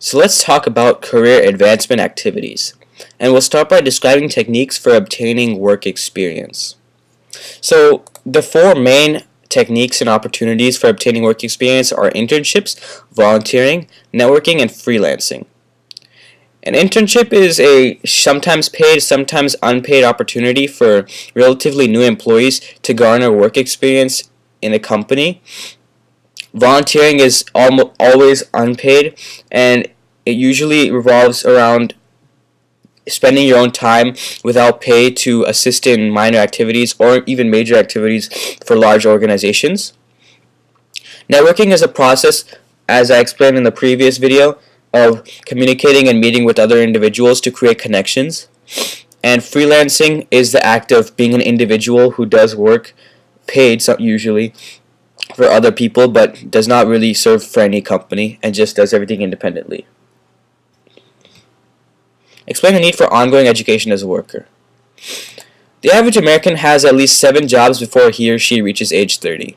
So let's talk about career advancement activities. And we'll start by describing techniques for obtaining work experience. So the four main techniques and opportunities for obtaining work experience are internships, volunteering, networking, and freelancing. An internship is a sometimes paid, sometimes unpaid opportunity for relatively new employees to garner work experience in a company. Volunteering is almost always unpaid, and it usually revolves around spending your own time without pay to assist in minor activities or even major activities for large organizations. Networking is a process, as I explained in the previous video, of communicating and meeting with other individuals to create connections. And freelancing is the act of being an individual who does work paid usually for other people but does not really serve for any company and just does everything independently. Explain the need for ongoing education as a worker. The average American has at least 7 jobs before he or she reaches age 30.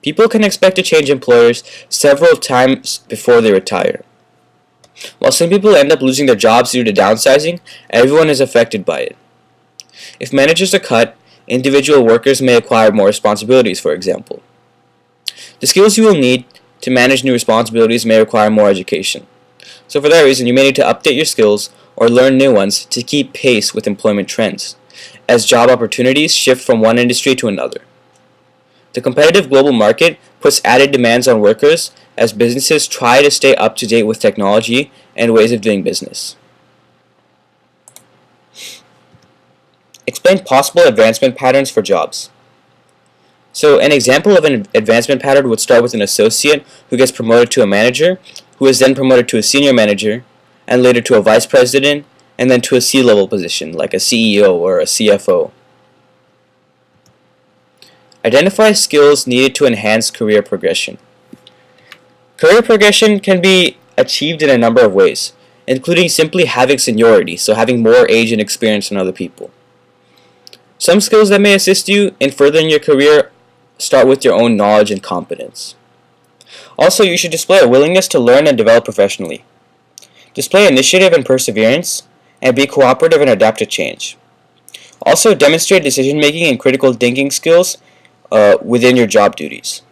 People can expect to change employers several times before they retire. While some people end up losing their jobs due to downsizing, everyone is affected by it. If managers are cut, individual workers may acquire more responsibilities, for example. The skills you will need to manage new responsibilities may require more education. So for that reason, you may need to update your skills or learn new ones to keep pace with employment trends, as job opportunities shift from one industry to another. The competitive global market puts added demands on workers as businesses try to stay up to date with technology and ways of doing business. Explain possible advancement patterns for jobs. So an example of an advancement pattern would start with an associate who gets promoted to a manager, who is then promoted to a senior manager, and later to a vice president, and then to a C-level position like a CEO or a CFO. Identify skills needed to enhance career progression. Career progression can be achieved in a number of ways, including simply having seniority, so having more age and experience than other people. Some skills that may assist you in furthering your career start with your own knowledge and competence. Also, you should display a willingness to learn and develop professionally. Display initiative and perseverance, and be cooperative and adapt to change. Also, demonstrate decision-making and critical thinking skills within your job duties.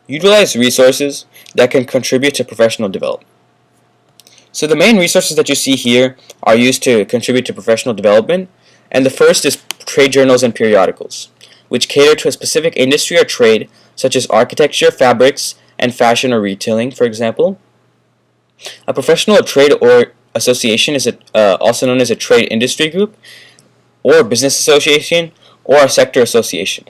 Utilize resources that can contribute to professional development. So the main resources that you see here are used to contribute to professional development, and the first is trade journals and periodicals, which cater to a specific industry or trade, such as architecture, fabrics, and fashion or retailing, for example. A professional trade or association is also known as a trade industry group, or business association, or a sector association.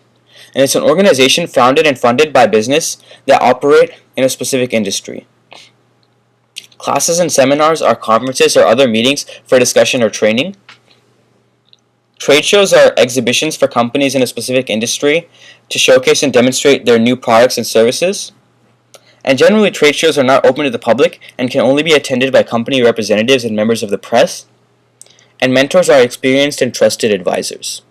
And it's an organization founded and funded by business that operate in a specific industry. Classes and seminars are conferences or other meetings for discussion or training. Trade shows are exhibitions for companies in a specific industry to showcase and demonstrate their new products and services. And generally, trade shows are not open to the public and can only be attended by company representatives and members of the press. And mentors are experienced and trusted advisors.